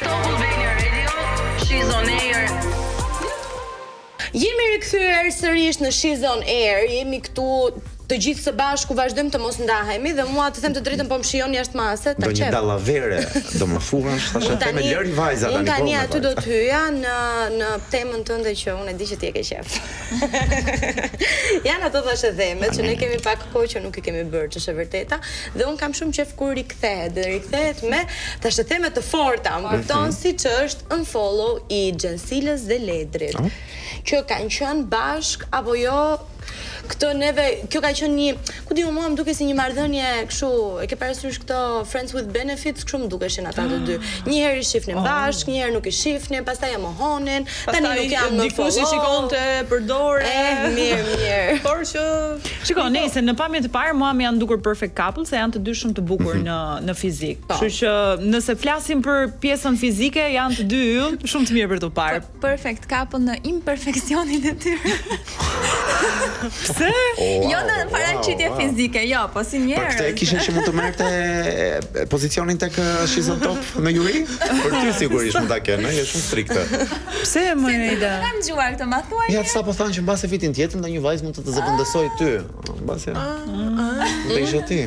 Top Albania Radio, she's on air. Jemi rikthyer sërish në She's on Air, jemi këtu të gjithë së bashku, vazhdojmë të mos ndahemi dhe mua të them të drejtën po më shijon jashtë mase, ta qef. Do një dallavere, do më fuash, thashë me lëri vajza tani. Unë tani aty do të hyja në temën tënde që unë e di që ti e ke qef. Janë ato thashë theme që ne kemi pak kohë që nuk i kemi bërë, që është e vërteta, dhe unë kam shumë qef kur rikthehet, dhe rikthehet me thashë theme të forta, më kupton siç është Unfollow i Gjensilës dhe Ledrit, që kanë qenë bashk apo jo. Këtë neve, kjo ka qenë një, ku di mua më duke si një marrëdhënie kështu, e ke parasysh këto friends with benefits, kështu më dukeshin ata të dy. Një herë i shifnin bashk, një herë nuk i shifnin, pastaj e mohonin, tani nuk janë më follow. Dikush i shikonte përdore. Mirë. Por që shikoj, nëse në pamje të parë mua më janë dukur perfect couple se janë të dy shumë të bukur në fizik. Kështu që nëse flasim për pjesën fizike, janë të dy shumë të mirë për të parë. Perfect couple në imperfeksionin e tyre. Pse? Jo në paraqitje fizike, jo, po si njerëz. Për këtë kishin që mund të merrte pozicionin tek She's on Top në juri? Për ty sigurisht mund ta kenë, je shumë strikte. Pse më ide? Kam dëgjuar këtë, ma thuaj. Ja, sapo thanë që mbase vitin tjetër ndonjë vajzë mund të të zëvendësoj ty. Mbase. Do ishe ti.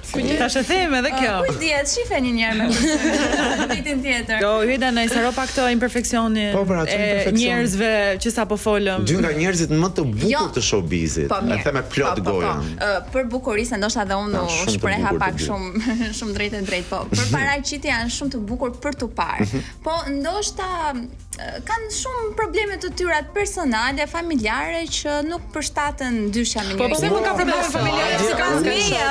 Tash e them edhe kjo. Kujdes, shifeni një herë me vitin tjetër. Jo, hyda në sero pak të imperfeksionin e njerëzve që sapo folëm. Dy nga njerëzit më të bukur të showbizit. E them me plot gojën. Për bukurisë ndoshta edhe unë shpreha pak shumë drejt e drejt, po për paraqitje janë shumë të bukur për tu parë. Po ndoshta kanë shumë probleme të tyra personale, familjare që nuk përshtaten dyshja me njëri. Po pse nuk ka probleme familjare si kanë fëmijë?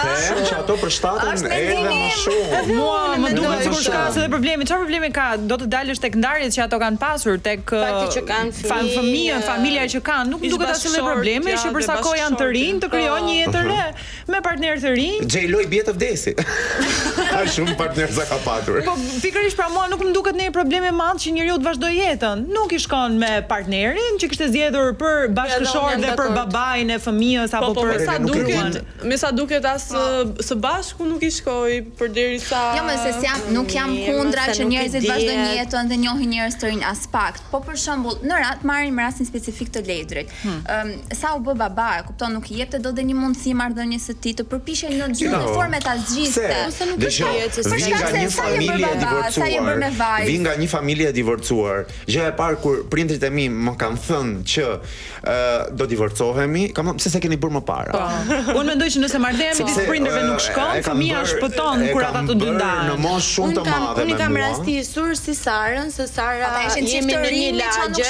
Që ato përshtaten edhe më shumë. Mua më duket sikur ka edhe probleme. Çfarë probleme ka? Do të dalësh tek ndarjet që ato kanë pasur, tek fëmijën, familja që kanë. Nuk duket asnjë probleme, që përsa kohë janë të rinj, të krijojnë një jetë të re me partner të rinj. J-Lo i bie të vdesi. Ka shumë partner sa ka patur. Po pikërisht pra mua nuk më duket ndonjë problem i madh që njeriu të vazhdojë jetën. Nuk i shkon me partnerin që kishte zgjedhur për bashkëshort dhe për babain e fëmijës apo për me sa duket as së bashku nuk i shkoi përderisa. Jo, më se nuk jam kundra që njerëzit vazhdojnë jetën dhe njohin njerëz të rinj as pak. Po për shembull, marrim rastin specifik të Ledrit. Sa u bë baba, e kupton, nuk i jepte dot një mundësi marrëdhënies së tij të përpiqej në çdo formë ta zgjiste. Ose nuk është vi nga një familje e divorcuar. Gjëja e parë kur prindrit e mi më kanë thënë që do divorcohemi, kam thënë pse se keni bërë më para. Unë mendoj që nëse marrëdhënia midis prindërve nuk shkon, fëmia shpëton kur ata të dy ndahen. Në moshë shumë të madhe. Unë kam rastisur si Sarën, se Sara jemi në një lagje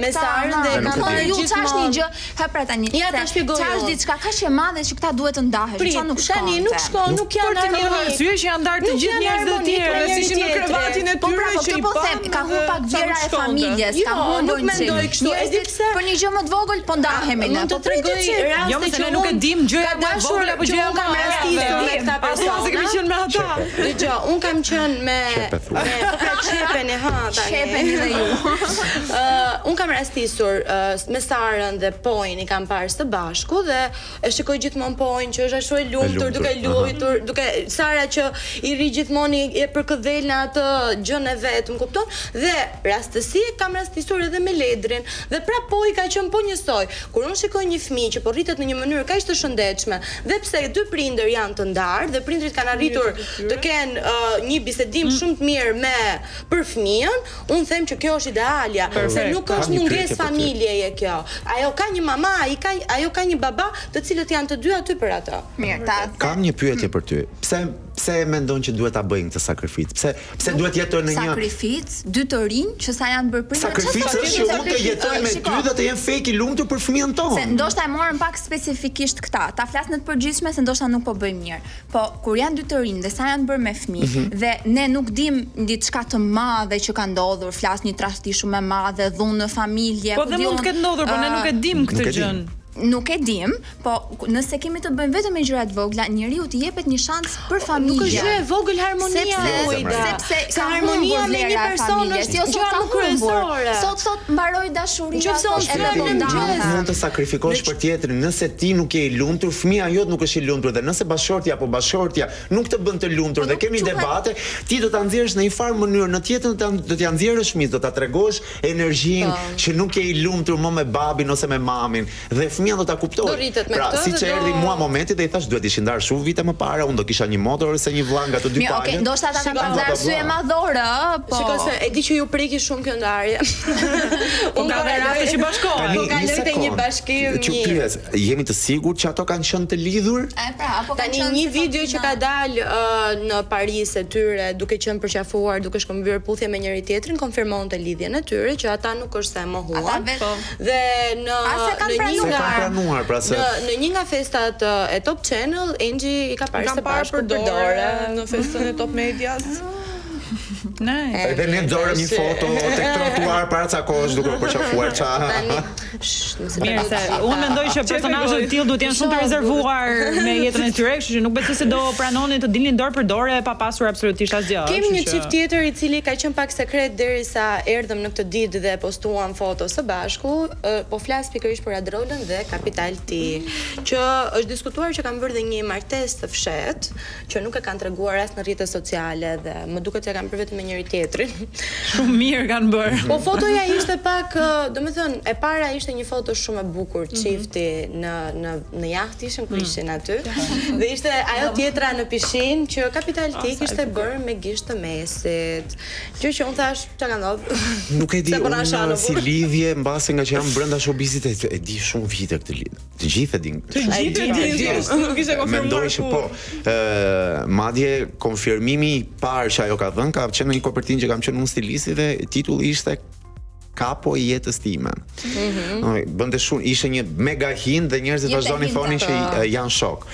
me Sarën dhe kam thënë ju çash një gjë, ha pra tani. Ja ta shpjegoj. Çash diçka kaq e madhe që këta duhet të ndahen, çfarë nuk shkon. Tani nuk shkon, nuk janë një arsye që janë ndarë të gjithë njerëzit e tjerë, dhe ishin në krevatin e tyre që i pan. Ka humb pak vlera e familjes, ka humbur. Nuk mendoj kështu. E di pse për një gjë më të vogël po ndahemi ne. Po tregoj raste që ne nuk e dim gjëja më e vogël apo gjëja më e rastisur me këta persona. Se kemi qenë me ata. Dgjoj, un kam qenë me çepen e ha tani. Çepen dhe ju. Un kam rastisur me Sarën dhe Pojin i kam parë së bashku dhe e shikoj gjithmonë Pojin që është ashtu e lumtur, duke luajtur, duke Sara që i ri gjithmonë e përkëdhel në atë gjën e vet, më kupton? Dhe rastësi kam rastisur edhe me Ledrin dhe pra Poji ka qenë po njësoj. Kur unë shikoj një fëmijë që po rritet në një mënyrë kaq të shëndetshme, dhe pse dy prindër janë të ndarë dhe prindrit kanë arritur të kenë një bisedim shumë të mirë për fëmijën, unë them që kjo është idealja, se nuk është mungesë familjeje kjo. Ajo ka një mama, ajo ka një baba, të cilët janë të dy aty për ato. Mirë, kam një pyetje për ty. Pse mendon që duhet ta bëjnë këtë sakrificë? Pse duhet jetojnë në një sakrificë, dy të rinj që sa janë bërë prindër? Sakrificë është që unë të jetoj me ty dhe të jem fake i lumtur për fëmijën tonë. Se ndoshta e morën pak spesifikisht këta. Ta flas në të përgjithshme se ndoshta nuk po bëjmë mirë. Po kur janë dy të rinj dhe sa janë bërë me fëmijë dhe ne nuk dim diçka të madhe që ka ndodhur, flas një trashëgi shumë e madhe, dhunë në familje. Po dhe mund të ketë ndodhur, por ne nuk e dim këtë gjën. Nuk e dim, po nëse kemi të bëjmë vetëm me gjëra të vogla, njeriu t'i jepet një shans për familje. Nuk është gjë e vogël harmonia, sepse harmonia me një person është gjë më kryesore. Sot mbaroi dashuria. Mund të sakrifikosh për tjetrin, nëse ti nuk je i lumtur, fëmia jot nuk është i lumtur dhe nëse bashortja apo bashortja nuk të bën të lumtur dhe kemi debate, ti do ta nxjerrësh në një farë mënyrë, në tjetrën do t'ia nxjerrësh fëmijës, do ta tregosh energjinë që nuk je i lumtur më me babin ose me mamin dhe fëmia do ta kuptojë. Pra, siç erdhi mua momenti dhe i thash duhet ishin ndarë shumë vite më para, unë do kisha një motor ose një vllai nga të dy palët. Okej, ndoshta ata kanë pasur arsye madhore, po. Shikoj se e di që ju preki shumë kjo ndarje. Po ka dhe raste që bashkohen. Po kaloj te një bashkim mirë. Jemi të sigurt që ato kanë qenë të lidhur? Tani një video që ka dalë në Paris e tyre duke qenë përqafuar, duke shkëmbyer puthje me njëri tjetrin, konfirmonte lidhjen e tyre që ata nuk është se mohuan. Dhe në një nga festat e Top Channel, Angie i ka parë së bashku përdore në festën e Top Medias. Edhe ne dorëm një foto tek trotuar para ca kohësh duke përqafuar ça. Mirë, se unë mendoj që personazhet e tillë duhet janë shumë të rezervuar me jetën e tyre, kështu që nuk besoj se do pranonin të dilnin dorë për dorë pa pasur absolutisht asgjë. Kemi një çift tjetër i cili ka qenë pak sekret derisa erdhëm në këtë ditë dhe postuan foto së bashku, po flas pikërisht për Adrolën dhe Kapital T, që është diskutuar që kanë bërë dhe një martesë të fshehtë, që nuk e kanë treguar as në rrjetet sociale dhe më duket se kanë bërë vetëm me njëri tjetrin. Shumë mirë kanë bërë. Po fotoja ishte pak, domethënë, e para ishte një foto shumë e bukur, çifti në jahtë ishin ku ishin aty. Dhe ishte ajo tjetra në pishinë që Kapital T kishte bërë me gisht të mesit. Gjë që unë thash, çka ka ndodhur? Nuk e di, unë si lidhje mbase nga që jam brenda showbizit e di shumë vite këtë lidhje. Të gjithë e din. Të gjithë e din. Nuk ishte konfirmuar. Mendoj që po. Madje konfirmimi i parë që ajo ka dhënë ka qenë një kopertinë që kam qenë unë stilisti dhe titulli ishte Kapo i jetës time. Bënte shumë, ishte një mega hint dhe njerëzit vazhdonin thonin që janë shok.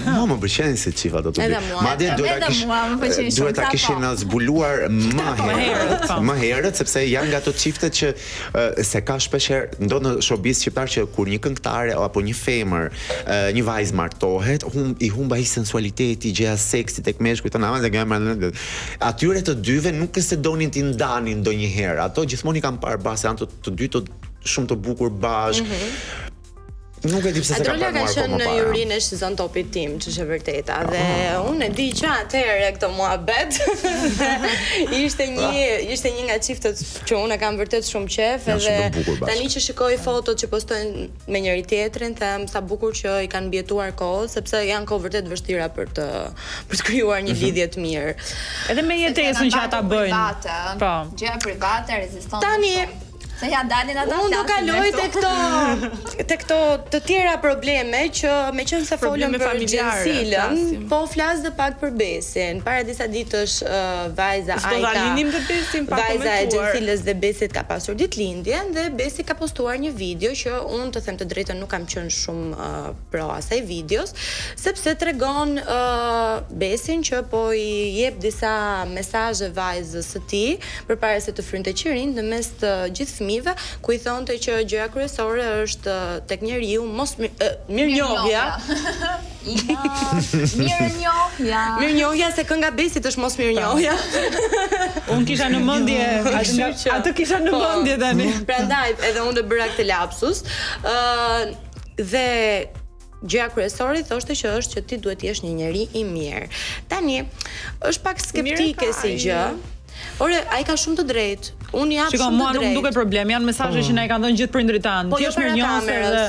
Mua më pëlqen se çifa do të bëj. Madje duhet ta kishin zbuluar më herët sepse janë nga ato çiftet që se ka shpeshherë ndodh në showbiz shqiptar që kur një këngëtare apo një femër, një vajzë martohet, i humba ai sensualiteti, gjëja seksi tek meshkujt tonë. Atyre të dyve nuk se donin t'i ndanin ndonjëherë. Ato gjithmonë i kanë parë base janë të dy të shumë të bukur bashkë. Nuk e di pse se ka parë marrë në jurinë e Shizon Topit tim, që është e vërteta. Dhe unë e di që atëherë këto muhabet ishte një nga çiftet që unë kam vërtet shumë qef edhe tani që shikoj fotot që postojnë me njëri tjetrin, them sa bukur që i kanë mbijetuar kohë, sepse janë kohë vërtet vështira për të krijuar një lidhje të mirë. Edhe me jetesën që ata bëjnë. Po. Gjëja private reziston. Tani se ja dalin ata flasin. Unë do kaloj te këto të tjera probleme që meqense folëm për Gjensilën, po flas dhe pak për Besin. Para disa ditësh vajza vajza e Gjensilës dhe Besit ka pasur ditëlindjen dhe Besi ka postuar një video që unë të them të drejtën nuk kam qenë shumë pro asaj videos, sepse tregon Besin që po i jep disa mesazhe vajzës së tij përpara se të frynte qirin në mes të gjithë ku i thonte që gjëja kryesore është tek njeriu mos mirënjohja. Mirënjohja se kënga Besit është mos mirënjohja. Unë kisha në mendje, atë kisha në mendje tani. Prandaj edhe unë bëra këtë lapsus. Dhe gjëja kryesore thoshte që është që ti duhet të jesh një njeri i mirë. Tani është pak skeptike si gjë. Ore, ai ka shumë të drejtë. Unë jam shumë të drejtë. Shiko, mua nuk duket problem, janë mesazhe që na i kanë dhënë gjithë prindrit tanë. Ti je mirënjohës dhe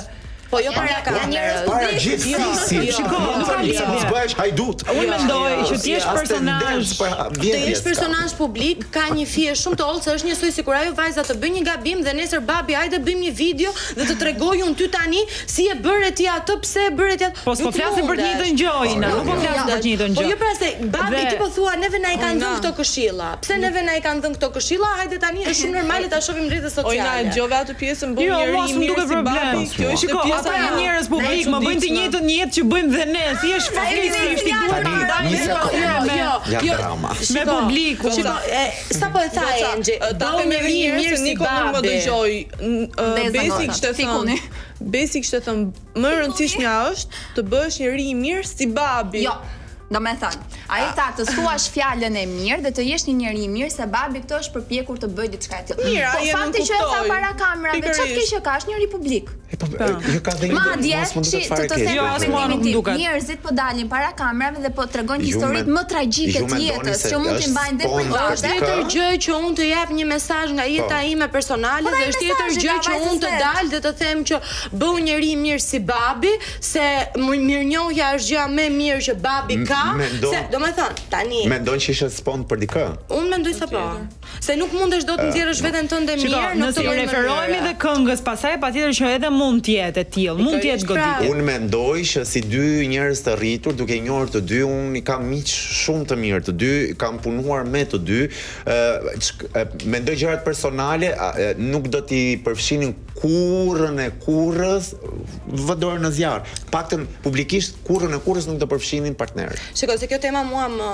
po jo para kamerës. Para gjithë fisit. Shiko, nuk ka lidhje. Bëhesh hajdut. Unë mendoj që ti je personazh. Të jesh personazh publik ka një fije shumë të hollë, se është njësoj sikur ajo vajza të bëjë një gabim dhe nesër babi hajde bëjmë një video dhe të tregoj unë ty tani si e bëre ti atë, pse e bëre ti atë. Po s'po flasim për të njëjtën gjë, Ina, nuk po flasim për të njëjtën gjë. Po jo pra se babi ti po thua neve na i kanë dhënë këto këshilla. Pse neve na i kanë dhënë këto këshilla? Hajde tani është shumë normale ta shohim në rrjetet sociale. Ina, dëgjova atë pjesën bën njëri i mirë si babi. Kjo është ata janë njerëz publik, më bëjnë të njëjtën jetë që bëjmë dhe ne. Thjesht faktikisht i duhet të Ja drama. me publikun. Sa po e tha Engji, ta kemi mirë se Niko nuk më dëgjoi. Besi kishte thënë më rëndësishmja është të bësh njëri i mirë si babi. Jo. Do me thënë, ai tha të thuash fjalën e mirë dhe të jesh një njeri i mirë se babi këto është përpjekur të bëjë diçka e tillë. Mirë, po fakti që e tha para kamerave, çfarë kishte ka është njëri publik. Jo ka dhe Madje, të them mendimin njerëzit po dalin para kamerave dhe po tregojnë historitë më tragjike të jetës që mund t'i mbajnë dhe për Është tjetër gjë që unë të jap një mesazh nga jeta ime personale dhe është tjetër gjë që unë të dal dhe të them që bëu njëri i mirë si babi, se mirënjohja është gjëja më e mirë që babi ka. Se, do me thënë, tani mendon që ishe spond për dikë? Unë mendoj se po. Se nuk mundesh do të nxjerrësh veten tënde mirë, nëse i referohemi dhe këngës, pastaj patjetër që edhe mund të jetë e tillë, mund të jetë goditur. Unë mendoj që si dy njerëz të rritur, duke njohur të dy, unë i kam miq shumë të mirë, të dy kam punuar me të dy, mendoj gjërat personale, nuk do t'i përfshinin kurrën e kurrës vë dorën në zjarr. Paktën publikisht kurrën e kurrës nuk do përfshinin partnerët. Shikoj se kjo tema mua më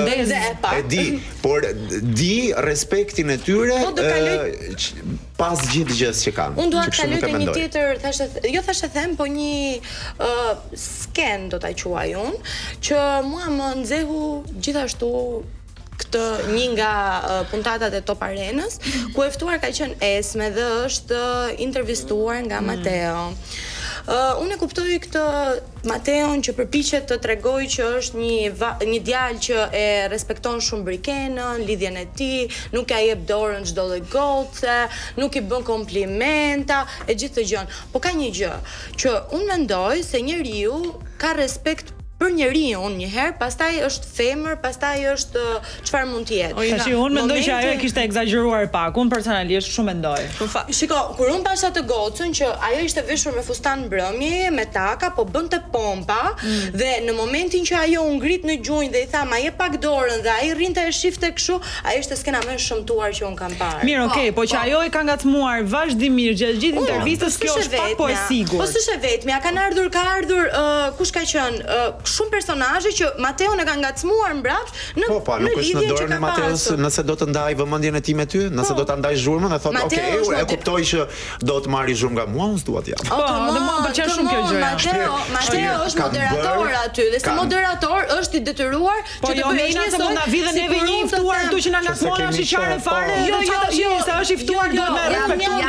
ndezë e di, por di respektin e tyre pas gjithë gjës që kanë. Unë dua të kaloj te një tjetër, thashë them, po një sken do ta quaj unë, që mua më nxehu gjithashtu këtë një nga puntatat e Top Arenës, ku e ftuar ka qenë Esme dhe është intervistuar nga Mateo. Unë e kuptoj këtë Mateon që përpiqet të tregoj që është një djalë që e respekton shumë Brikenën, lidhjen e tij, nuk ja jep dorën çdo lloj goce, nuk i bën komplimenta e gjithë të gjën. Po ka një gjë që unë mendoj se njeriu ka respekt për njeriu një herë, pastaj është femër, pastaj është çfarë mund të jetë. Tash unë mendoj që ajo e kishte egzageruar pak. Unë personalisht shumë mendoj. Shiko, kur unë pasha të gocën që ajo ishte veshur me fustan mbrëmje, me taka, po bënte pompa dhe në momentin që ajo u ngrit në gjunjë dhe i tha, "Ma jep pak dorën" dhe ai rrinte e shifte kështu, ajo ishte skena më e shëmtuar që unë kam parë. Mirë, okay, po që ajo e ka ngacmuar vazhdimisht gjatë gjithë intervistës, kjo është pak po e sigurt. Po s'është vetmja, ka ardhur kush ka qenë shumë personazhe që Mateon e ka ngacmuar mbrapsht në nuk është në dorën e Mateos nëse do të ndaj vëmendjen e tij me ty, nëse do ta ndaj zhurmën dhe thotë, "Ok, e kuptoj që do të marrë zhurmë nga mua, unë s'dua t'jap." Po, dhe mua më pëlqen shumë kjo gjë. Mateo është moderator aty dhe si moderator është i detyruar që të bëjë një se mund na vi dhe neve një i ftuar këtu që na ngacmon është i qarë fare. Jo, se është i ftuar do me respektuar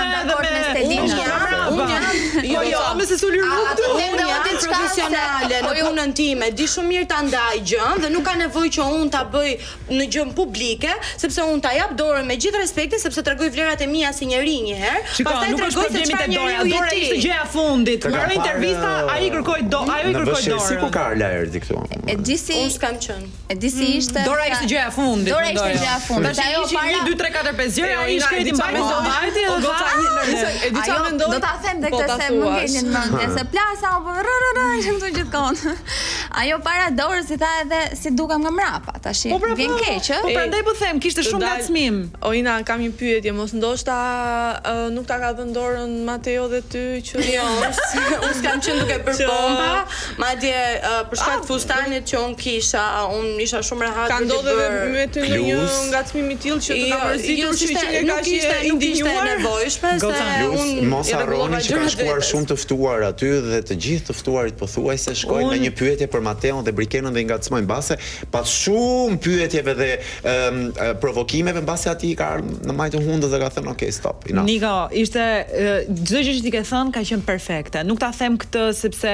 me se suli rrugë. Unë jam profesionale në punën time, di shumë mirë ta ndaj gjën dhe nuk ka nevojë që unë ta bëj në gjën publike, sepse unë ta jap dorën me gjithë respektin, sepse tregoj vlerat e mia si njeri një herë. Pastaj tregoj se çfarë njeriu Dora ishte gjëja e fundit. Në intervista ai kërkoi dorën. Si ku ka Arla erdhi këtu? E di si unë s'kam qenë. E di si ishte. Dora ishte gjëja e fundit. Dora ishte gjëja e fundit. Tash ajo para 1 2 3 4 5 gjëra ai shkreti mbajti e di çfarë mendoj. Do ta them tek të se më ngelin mendje se plasa apo këtu gjithkohë. Ajo para dorës i tha edhe si dukam nga mrapa, tash vjen keq, ë? Po prandaj po them, kishte shumë ngacmim. Oina, kam një pyetje, mos ndoshta nuk ta ka dhënë dorën Mateo dhe ty që unë s'kam qenë duke bërë pompa, madje për shkak të fustanit që unë kisha, unë isha shumë rehat. Ka ndodhur edhe me ty ndonjë ngacmim i tillë që të ka mërzitur shiçën e kaq e indinjuar? Nevojshme se unë mos harroni që ka shkuar shumë të ftuar aty dhe të gjithë të ftuarit pothuajse shkojnë me një pyetje për Mateon dhe Brikenën dhe i ngacmojnë mbase pas shumë pyetjeve dhe provokimeve mbase aty ka në majtë hundës dhe ka thënë ok, stop. Niko, ishte çdo gjë që ti ke thënë ka qenë perfekte. Nuk ta them këtë sepse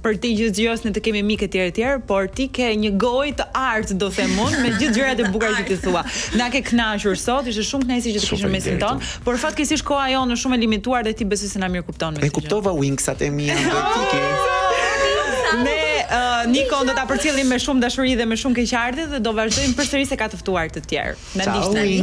për ti gjithgjës ne të kemi mikë etj, por ti ke një gojë të artë, do them unë, me gjithë gjërat e bukura që ti thua. Na ke kënaqur sot, ishte shumë kënaqësi që të kishim mesin ton, por fatkeqësisht koha jonë është shumë e limituar dhe ti besoj se na mirë kupton me këtë. E kuptova wingsat e mia, Ne Niko do ta përcjellim me shumë dashuri dhe me shumë keqardhje dhe do vazhdojmë përsëri se ka të ftuar të tjerë. Na ndiqni.